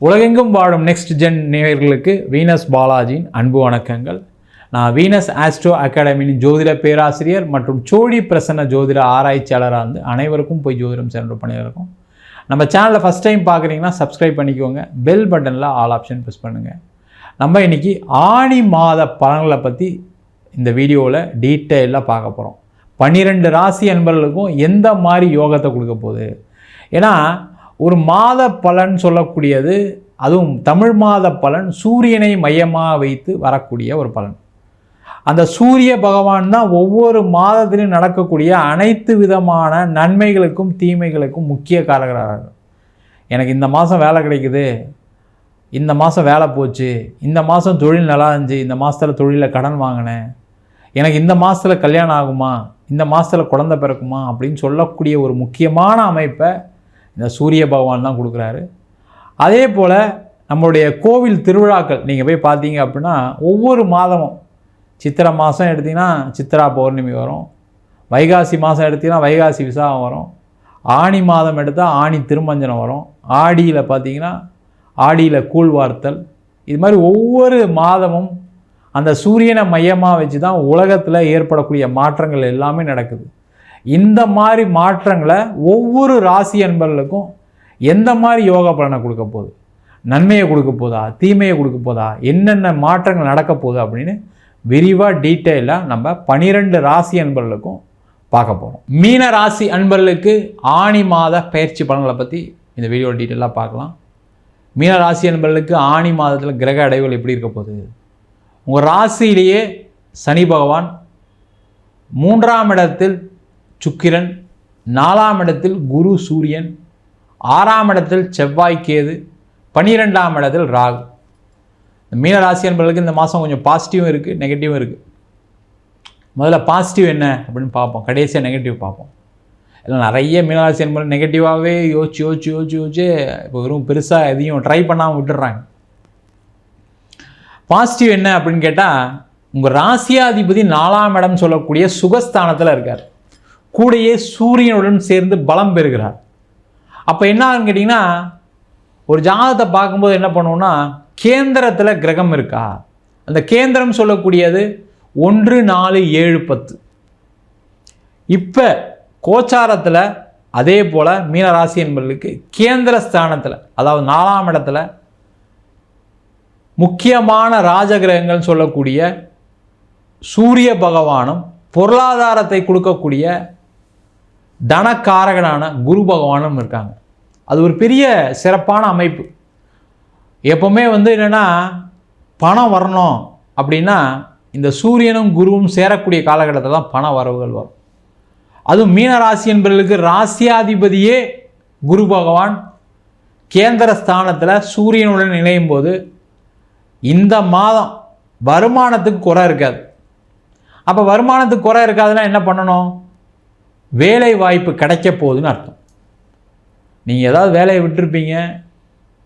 உலகெங்கும் வாழும் next gen நேயர்களுக்கு வீனஸ் பாலாஜியின் அன்பு வணக்கங்கள். நான் வீனஸ் ஆஸ்ட்ரோ அகாடமியின் ஜோதிட பேராசிரியர் மற்றும் சோழி பிரசன்ன ஜோதிட ஆராய்ச்சியாளராக இருந்து அனைவருக்கும் போய் ஜோதிடம் சென்று பண்ணியிருக்கோம். நம்ம சேனலை ஃபஸ்ட் டைம் பார்க்குறீங்கன்னா சப்ஸ்கிரைப் பண்ணிக்கோங்க, பெல் பட்டனில் ஆல் ஆப்ஷன் ப்ரெஸ் பண்ணுங்கள். நம்ம இன்றைக்கி ஆணி மாத பலன்களை பற்றி இந்த வீடியோவில் டீட்டெயிலாக பார்க்க போகிறோம். 12 ராசி அன்பர்களுக்கும் எந்த மாதிரி யோகத்தை கொடுக்க போகுது. ஏன்னா ஒரு மாத பலன் சொல்லக்கூடியது, அதுவும் தமிழ் மாத பலன் சூரியனை மையமாக வைத்து வரக்கூடிய ஒரு பலன். அந்த சூரிய பகவான் தான் ஒவ்வொரு மாதத்திலும் நடக்கக்கூடிய அனைத்து விதமான நன்மைகளுக்கும் தீமைகளுக்கும் முக்கிய காரகராக. எனக்கு இந்த மாதம் வேலை கிடைக்குது, இந்த மாதம் வேலை போச்சு, இந்த மாதம் தொழில் நல்லா இருந்துச்சு, இந்த மாதத்தில் தொழிலில் கடன் வாங்கினேன், எனக்கு இந்த மாதத்தில் கல்யாணம் ஆகுமா, இந்த மாதத்தில் குழந்தை பிறக்குமா அப்படின்னு சொல்லக்கூடிய ஒரு முக்கியமான அமைப்பை இந்த சூரிய பகவான் தான் கொடுக்குறாரு. அதே போல் நம்மளுடைய கோவில் திருவிழாக்கள் நீங்கள் போய் பார்த்தீங்க அப்படின்னா ஒவ்வொரு மாதமும், சித்திரை மாதம் எடுத்திங்கன்னா சித்திரா பௌர்ணமி வரும், வைகாசி மாதம் எடுத்திங்கன்னா வைகாசி விசாகம் வரும், ஆணி மாதம் எடுத்தால் ஆணி திருமஞ்சனம் வரும், ஆடியில் பார்த்திங்கன்னா ஆடியில் கூழ்வார்த்தல். இது மாதிரி ஒவ்வொரு மாதமும் அந்த சூரியனை மையமாக வச்சு தான் உலகத்தில் ஏற்படக்கூடிய மாற்றங்கள் எல்லாமே நடக்குது. இந்த மாதிரி மாற்றங்களை ஒவ்வொரு ராசி அன்பர்களுக்கும் எந்த மாதிரி யோகா பலனை கொடுக்க போகுது, நன்மையை கொடுக்க போதா, தீமையை கொடுக்க போதா, என்னென்ன மாற்றங்கள் நடக்க போகுது அப்படின்னு விரிவாக டீட்டெயிலாக நம்ம 12 ராசி அன்பர்களுக்கும் பார்க்க போகிறோம். மீன ராசி அன்பர்களுக்கு ஆணி மாத பயிற்சி பலன்களை பற்றி இந்த வீடியோ டீட்டெயிலாக பார்க்கலாம். மீன ராசி அன்பர்களுக்கு ஆணி மாதத்தில் கிரக அடைவுகள் எப்படி இருக்க போகுது. உங்கள் ராசியிலேயே சனி பகவான், 3ஆம் இடத்தில் சுக்கிரன், 4ஆம் இடத்தில் குரு சூரியன், 6ஆம் இடத்தில் செவ்வாய் கேது, 12ஆம் இடத்தில் ராகு. மீன ராசி என்பவர்களுக்கு இந்த மாதம் கொஞ்சம் பாசிட்டிவும் இருக்குது, நெகட்டிவும் இருக்குது. முதல்ல பாசிட்டிவ் என்ன அப்படின்னு பார்ப்போம், கடைசியாக நெகட்டிவ் பார்ப்போம். இல்லை நிறைய மீனராசி என்பவர்கள் நெகட்டிவாகவே யோசிச்சு இப்போ வெறும் பெருசாக எதையும் ட்ரை பண்ணாமல் விட்டுடுறாங்க. பாசிட்டிவ் என்ன அப்படின்னு கேட்டால், உங்கள் ராசியாதிபதி 4ஆம் இடம் சொல்லக்கூடிய சுகஸ்தானத்தில் இருக்கார், கூடையே சூரியனுடன் சேர்ந்து பலம் பெறுகிறார். அப்போ என்ன ஆகுன்னு கேட்டிங்கன்னா, ஒரு ஜாதகத்தை பார்க்கும்போது என்ன பண்ணுவோம்னா, கேந்திரத்தில் கிரகம் இருக்கா, அந்த கேந்திரம் சொல்லக்கூடியது 1, 4, 7, 10. இப்போ கோச்சாரத்தில் அதே போல் மீனராசி என்பவர்களுக்கு கேந்திர ஸ்தானத்தில், அதாவது 4ஆம் இடத்துல முக்கியமான ராஜகிரகங்கள் சொல்லக்கூடிய சூரிய பகவானும் பொருளாதாரத்தை கொடுக்கக்கூடிய தனக்காரகனான குரு பகவானும் இருக்காங்க. அது ஒரு பெரிய சிறப்பான அமைப்பு. எப்போவுமே என்னென்னா, பணம் வரணும் அப்படின்னா இந்த சூரியனும் குருவும் சேரக்கூடிய காலகட்டத்தில் தான் பண வரவுகள் வரும். அதுவும் மீனராசி என்பவர்களுக்கு ராசியாதிபதியே குரு பகவான் கேந்திர ஸ்தானத்தில் சூரியனுடன் இணையும் போது இந்த மாதம் வருமானத்துக்கு குறை இருக்காது. அப்போ வருமானத்துக்கு குறை இருக்காதுன்னா என்ன பண்ணணும், வேலை வாய்ப்பு கிடைக்க போகுதுன்னு அர்த்தம். நீங்கள் ஏதாவது வேலையை விட்டுருப்பீங்க,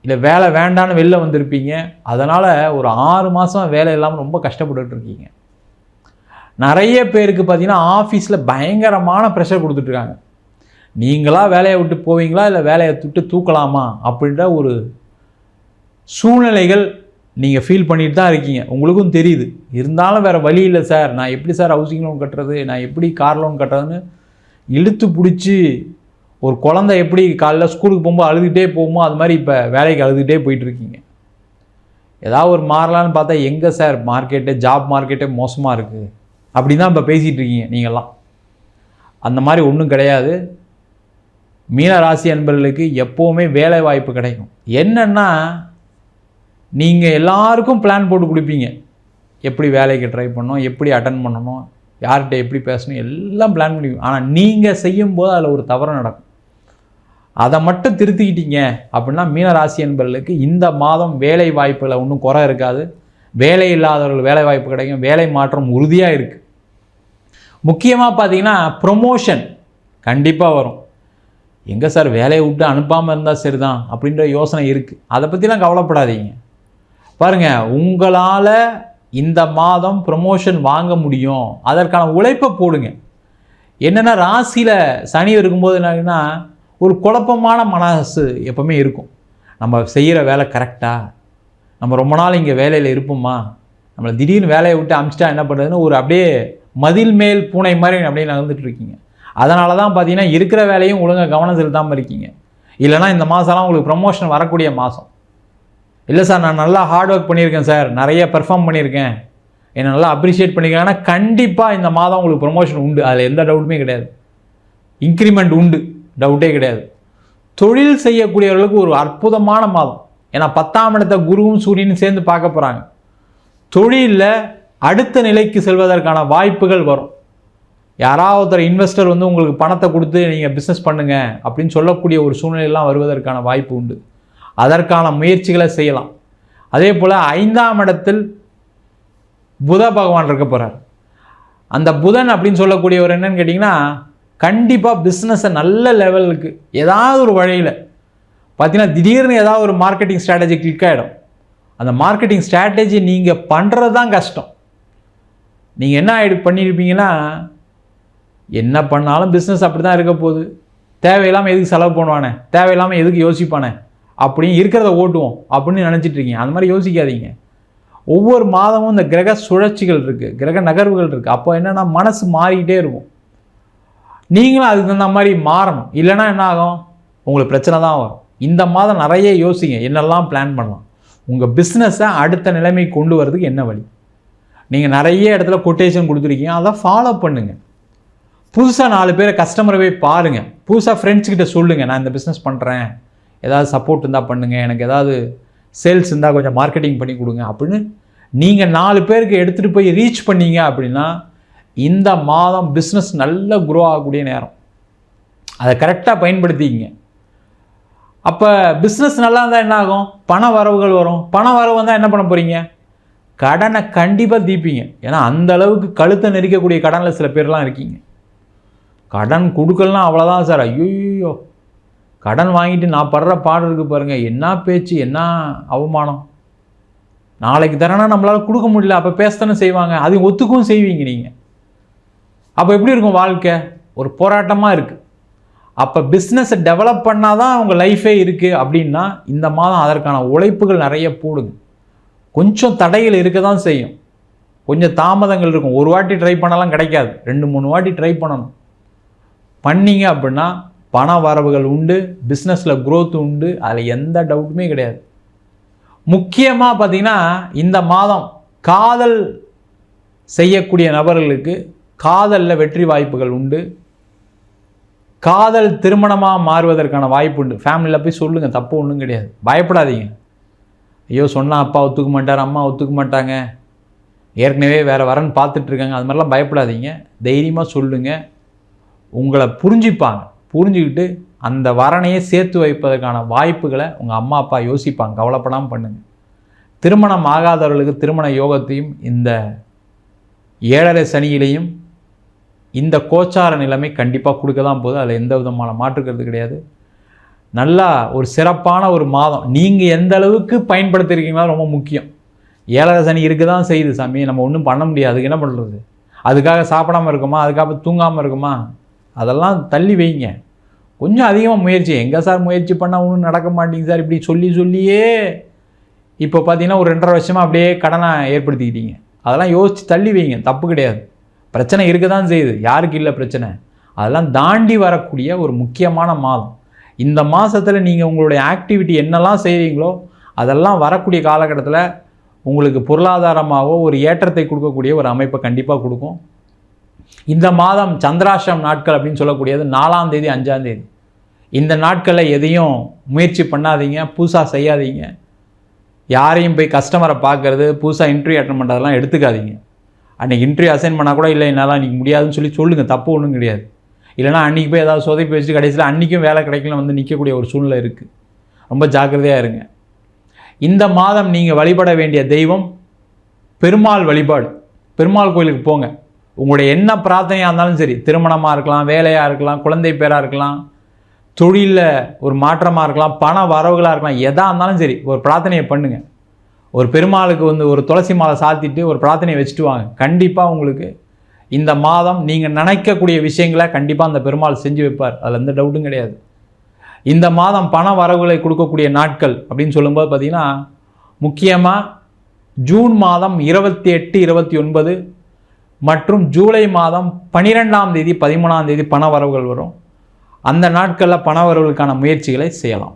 இல்லை வேலை வேண்டான்னு வெளில வந்திருப்பீங்க, அதனால் ஒரு 6 மாதம் வேலை இல்லாமல் ரொம்ப கஷ்டப்பட்டுருக்கீங்க. நிறைய பேருக்கு பார்த்தீங்கன்னா ஆஃபீஸில் பயங்கரமான ப்ரெஷர் கொடுத்துட்ருக்காங்க. நீங்களாக வேலையை விட்டு போவீங்களா இல்லை வேலையை விட்டு தூக்கலாமா அப்படின்ற ஒரு சூழ்நிலைகள் நீங்கள் ஃபீல் பண்ணிட்டு தான் இருக்கீங்க, உங்களுக்கும் தெரியுது. இருந்தாலும் வேறு வழி இல்லை சார், நான் எப்படி சார் ஹவுசிங் லோன் கட்டுறது, நான் எப்படி கார் லோன் கட்டுறதுன்னு இழுத்து பிடிச்சி, ஒரு குழந்தை எப்படி காலைல ஸ்கூலுக்கு போகும்போது அழுதுகிட்டே போகுமோ அது மாதிரி இப்போ வேலைக்கு அழுதுகிட்டே போயிட்டுருக்கீங்க. ஏதாவது ஒரு மாறலான்னு பார்த்தா எங்கே சார் மார்க்கெட்டே, ஜாப் மார்க்கெட்டே மோசமாக இருக்குது அப்படி தான் இப்போ பேசிகிட்டு இருக்கீங்க நீங்கள்லாம். அந்த மாதிரி ஒன்றும் கிடையாது. மீனராசி அன்பர்களுக்கு எப்போவுமே வேலை வாய்ப்பு கிடைக்கும். என்னென்னா, நீங்கள் எல்லாருக்கும் பிளான் போட்டு கொடுப்பீங்க, எப்படி வேலைக்கு ட்ரை பண்ணணும், எப்படி அட்டன் பண்ணணும், யார்கிட்ட எப்படி பேசணும், எல்லாம் பிளான் பண்ணி. ஆனால் நீங்கள் செய்யும்போது அதில் ஒரு தவறு நடக்கும். அதை மட்டும் திருத்திக்கிட்டீங்க அப்படின்னா மீனராசி என்பவர்களுக்கு இந்த மாதம் வேலை வாய்ப்புகளை ஒன்றும் குறை இருக்காது. வேலை இல்லாதவர்கள் வேலை வாய்ப்பு கிடைக்கும், வேலை மாற்றம் உறுதியாக இருக்குது. முக்கியமாக பார்த்தீங்கன்னா ப்ரொமோஷன் கண்டிப்பாக வரும். எங்கே சார் வேலையை விட்டு அனுப்பாமல் இருந்தால் சரிதான் அப்படின்ற யோசனை இருக்குது, அதை பற்றிலாம் கவலைப்படாதீங்க. பாருங்கள், உங்களால் இந்த மாதம் ப்ரமோஷன் வாங்க முடியும், அதற்கான உழைப்பை போடுங்க. என்னென்னா, ராசியில் சனி இருக்கும்போது என்னன்னா ஒரு குழப்பமான மனசு எப்பவுமே இருக்கும். நம்ம செய்கிற வேலை கரெக்டாக, நம்ம ரொம்ப நாள் இங்கே வேலையில் இருப்போமா, நம்மளை திடீர்னு வேலையை விட்டு அமிச்சிட்டா என்ன பண்ணுறதுன்னு ஒரு அப்படியே மதில் மேல் பூனை மாதிரி அப்படியே நகர்ந்துட்டு இருக்கீங்க. அதனால தான் பார்த்தீங்கன்னா இருக்கிற வேலையும் ஒழுங்காக கவனம் செலுத்தாமல் இருக்கீங்க. இல்லைனா இந்த மாதம்லாம் உங்களுக்கு ப்ரமோஷன் வரக்கூடிய மாதம். இல்லை சார் நான் நல்லா ஹார்ட் ஒர்க் பண்ணியிருக்கேன் சார், நிறைய பெர்ஃபார்ம் பண்ணியிருக்கேன், என்னை நல்லா அப்ரிஷியேட் பண்ணியிருக்கேன்னா கண்டிப்பாக இந்த மாதம் உங்களுக்கு ப்ரமோஷன் உண்டு, அதில் எந்த டவுட்டுமே கிடையாது. இன்க்ரிமெண்ட் உண்டு, டவுட்டே கிடையாது. தொழில் செய்யக்கூடியவர்களுக்கு ஒரு அற்புதமான மாதம். ஏன்னா 10ஆம் இடத்தை குருவும் சூரியனும் சேர்ந்து பார்க்க போகிறாங்க. தொழிலில் அடுத்த நிலைக்கு செல்வதற்கான வாய்ப்புகள் வரும். யாராவது ஒருத்தர் இன்வெஸ்டர் வந்து உங்களுக்கு பணத்தை கொடுத்து நீங்கள் பிஸ்னஸ் பண்ணுங்க அப்படின்னு சொல்லக்கூடிய ஒரு சூழ்நிலையெல்லாம் வருவதற்கான வாய்ப்பு உண்டு. அதற்கான முயற்சிகளை செய்யலாம். அதே போல் 5ஆம் இடத்தில் புத பகவான் இருக்க போகிறார். அந்த புதன் அப்படின்னு சொல்லக்கூடியவர் என்னன்னு கேட்டிங்கன்னா, கண்டிப்பாக பிஸ்னஸை நல்ல லெவலுக்கு ஏதாவது ஒரு வழியில் பார்த்தீங்கன்னா திடீர்னு ஏதாவது ஒரு மார்க்கெட்டிங் ஸ்ட்ராட்டஜி கிளிக் ஆகிடும். அந்த மார்க்கெட்டிங் ஸ்ட்ராட்டஜி நீங்கள் பண்ணுறது தான் கஷ்டம். நீங்கள் என்ன பண்ணியிருப்பீங்கன்னா, என்ன பண்ணாலும் பிஸ்னஸ் அப்படி தான் இருக்க போகுது, தேவையில்லாமல் எதுக்கு செலவு பண்ணுவானே, தேவையில்லாமல் எதுக்கு யோசிப்பானே, அப்படின்னு இருக்கிறத ஓட்டுவோம் அப்படின்னு நினச்சிட்ருக்கீங்க. அந்த மாதிரி யோசிக்காதீங்க. ஒவ்வொரு மாதமும் இந்த கிரக சுழற்சிகள் இருக்குது, கிரக நகர்வுகள் இருக்குது. அப்போ என்னென்னா மனசு மாறிக்கிட்டே இருக்கும். நீங்களும் அதுக்கு தகுந்த மாதிரி மாறணும். இல்லைனா என்ன ஆகும், உங்களுக்கு பிரச்சனை தான் வரும். இந்த மாதம் நிறைய யோசிங்க, என்னெல்லாம் பிளான் பண்ணலாம், உங்கள் பிஸ்னஸை அடுத்த நிலைமை கொண்டு வரதுக்கு என்ன வழி. நீங்கள் நிறைய இடத்துல கொட்டேஷன் கொடுத்துருக்கீங்க, அதை ஃபாலோ பண்ணுங்கள். புதுசாக 4 பேரை கஸ்டமரை போய் பாருங்கள். புதுசாக ஃப்ரெண்ட்ஸ்கிட்ட சொல்லுங்கள், நான் இந்த பிஸ்னஸ் பண்ணுறேன், ஏதாவது சப்போர்ட் இருந்தால் பண்ணுங்கள், எனக்கு ஏதாவது சேல்ஸ் இருந்தால் கொஞ்சம் மார்க்கெட்டிங் பண்ணி கொடுங்க அப்படின்னு நீங்கள் 4 பேருக்கு எடுத்துகிட்டு போய் ரீச் பண்ணீங்க அப்படின்னா இந்த மாதம் பிஸ்னஸ் நல்ல குரோ ஆகக்கூடிய நேரம். அதை கரெக்டாக பயன்படுத்திக்கிங்க. அப்போ பிஸ்னஸ் நல்லா இருந்தால் என்ன ஆகும், பண வரவுகள் வரும். பண வரவு வந்தால் என்ன பண்ண போகிறீங்க, கடனை கண்டிப்பாக தீர்ப்பீங்க. ஏன்னா அந்த அளவுக்கு கழுத்தை நெரிக்கக்கூடிய கடனில் சில பேர்லாம் இருக்கீங்க. கடன் கொடுக்கலாம் அவ்வளோதான் சார், ஐயோ கடன் வாங்கிட்டு நான் படுற பாடு இருக்குது பாருங்கள், என்ன பேச்சு, என்ன அவமானம். நாளைக்கு தரேன்னா நம்மளால் கொடுக்க முடியல, அப்போ பேசத்தானே செய்வாங்க, அதையும் ஒத்துக்கவும் செய்வீங்க நீங்கள். அப்போ எப்படி இருக்கும் வாழ்க்கை, ஒரு போராட்டமாக இருக்குது. அப்போ பிஸ்னஸை டெவலப் பண்ணால் தான் உங்கள் லைஃபே இருக்குது அப்படின்னா இந்த மாதம் அதற்கான உழைப்புகள் நிறைய போடுங்க. கொஞ்சம் தடைகள் இருக்க தான் செய்யும், கொஞ்சம் தாமதங்கள் இருக்கும். ஒரு வாட்டி ட்ரை பண்ணலாம் கிடைக்காது, 2-3 வாட்டி ட்ரை பண்ணணும். பண்ணிங்க அப்படின்னா பண வரவுகள் உண்டு, பிஸ்னஸில் க்ரோத் உண்டு, அதில் எந்த டவுட்டுமே கிடையாது. முக்கியமாக பார்த்திங்கன்னா இந்த மாதம் காதல் செய்யக்கூடிய நபர்களுக்கு காதலில் வெற்றி வாய்ப்புகள் உண்டு. காதல் திருமணமாக மாறுவதற்கான வாய்ப்பு உண்டு. ஃபேமிலியில் போய் சொல்லுங்கள், தப்பு ஒன்றும் கிடையாது, பயப்படாதீங்க. ஐயோ சொன்னால் அப்பா ஒத்துக்க மாட்டார், அம்மா ஒத்துக்க மாட்டாங்க, ஏற்கனவே வேறு வரன்னு பார்த்துட்ருக்காங்க, அது மாதிரிலாம் பயப்படாதீங்க. தைரியமாக சொல்லுங்கள், உங்களை புரிஞ்சுப்பாங்க. புரிஞ்சுக்கிட்டு அந்த வரனையே சேர்த்து வைப்பதற்கான வாய்ப்புகளை உங்கள் அம்மா அப்பா யோசிப்பாங்க. கவலைப்படாமல் பண்ணுங்கள். திருமணம் ஆகாதவர்களுக்கு திருமண யோகத்தையும் இந்த 7.5 சனியிலையும் இந்த கோச்சார நிலைமை கண்டிப்பாக கொடுக்க தான் போகுது. அதில் எந்த விதமான மாற்றுக்கிறது கிடையாது. நல்லா ஒரு சிறப்பான ஒரு மாதம். நீங்கள் எந்த அளவுக்கு பயன்படுத்திருக்கீங்களோ ரொம்ப முக்கியம். 7.5 சனி இருக்க தான் செய்யுது சாமி, நம்ம ஒன்றும் பண்ண முடியாது, அதுக்கு என்ன பண்ணுறது, அதுக்காக சாப்பிடாமல் இருக்குமா, அதுக்காக தூங்காமல் இருக்குமா, அதெல்லாம் தள்ளி வைங்க. கொஞ்சம் அதிகமாக முயற்சி. எங்கே சார் முயற்சி பண்ணால் ஒன்றும் நடக்க மாட்டேங்க சார், இப்படி சொல்லியே இப்போ பார்த்தீங்கன்னா ஒரு 2.5 வருஷமாக அப்படியே கடனை ஏற்படுத்திக்கிட்டீங்க. அதெல்லாம் யோசித்து தள்ளி வைங்க, தப்பு கிடையாது. பிரச்சனை இருக்க தான் செய்யுது, யாருக்கு இல்லை பிரச்சனை. அதெல்லாம் தாண்டி வரக்கூடிய ஒரு முக்கியமான மாதம். இந்த மாதத்தில் நீங்கள் உங்களுடைய ஆக்டிவிட்டி என்னெல்லாம் செய்கிறீங்களோ அதெல்லாம் வரக்கூடிய காலகட்டத்தில் உங்களுக்கு பொருளாதாரமாகவோ ஒரு ஏற்றத்தை கொடுக்கக்கூடிய ஒரு அமைப்பை கண்டிப்பாக கொடுக்கும். இந்த மாதம் சந்திராஷ்டம் நாட்கள் அப்படின்னு சொல்லக்கூடியது 4ஆம் தேதி 5ஆம் தேதி. இந்த நாட்களில் எதையும் முயற்சி பண்ணாதீங்க, புதுசாக செய்யாதீங்க. யாரையும் போய் கஸ்டமரை பார்க்குறது, புதுசாக இன்டர்வியூ அட்டன் பண்ணுறதெல்லாம் எடுத்துக்காதீங்க. அன்றைக்கி இன்டர்வியூ அசைன் பண்ணால் கூட இல்லை என்னால் அன்றைக்கி முடியாதுன்னு சொல்லுங்கள், தப்பு ஒன்றும் கிடையாது. இல்லைனா அன்றைக்கி போய் ஏதாவது சொதப்பி வச்சுட்டு கடைசியில் அன்றைக்கும் வேலை கிடைக்கல வந்து நிற்கக்கூடிய ஒரு சூழ்நிலை இருக்குது. ரொம்ப ஜாக்கிரதையாக இருங்க. இந்த மாதம் நீங்கள் வழிபட வேண்டிய தெய்வம் பெருமாள் வழிபாடு. பெருமாள் கோயிலுக்கு போங்க. உங்களுடைய என்ன பிரார்த்தனையாக இருந்தாலும் சரி, திருமணமாக இருக்கலாம், வேலையாக இருக்கலாம், குழந்தை பேராக இருக்கலாம், தொழிலில் ஒரு மாற்றமாக இருக்கலாம், பண வரவுகளாக இருக்கலாம், எதாக இருந்தாலும் சரி ஒரு பிரார்த்தனையை பண்ணுங்கள். ஒரு பெருமாளுக்கு வந்து ஒரு துளசி மாலை சாத்திட்டு ஒரு பிரார்த்தனையை வச்சுட்டு வாங்க. கண்டிப்பாக உங்களுக்கு இந்த மாதம் நீங்கள் நினைக்கக்கூடிய விஷயங்களை கண்டிப்பாக அந்த பெருமாள் செஞ்சு வைப்பார், அதில் எந்த டவுட்டும் கிடையாது. இந்த மாதம் பண வரவுகளை கொடுக்கக்கூடிய நாட்கள் அப்படின்னு சொல்லும்போது பார்த்திங்கன்னா முக்கியமாக ஜூன் மாதம் 28, 29 மற்றும் ஜூலை மாதம் 12ஆம் தேதி 13ஆம் தேதி பண வரவுகள் வரும். அந்த நாட்களில் பண வரவுகளுக்கான முயற்சிகளை செய்யலாம்.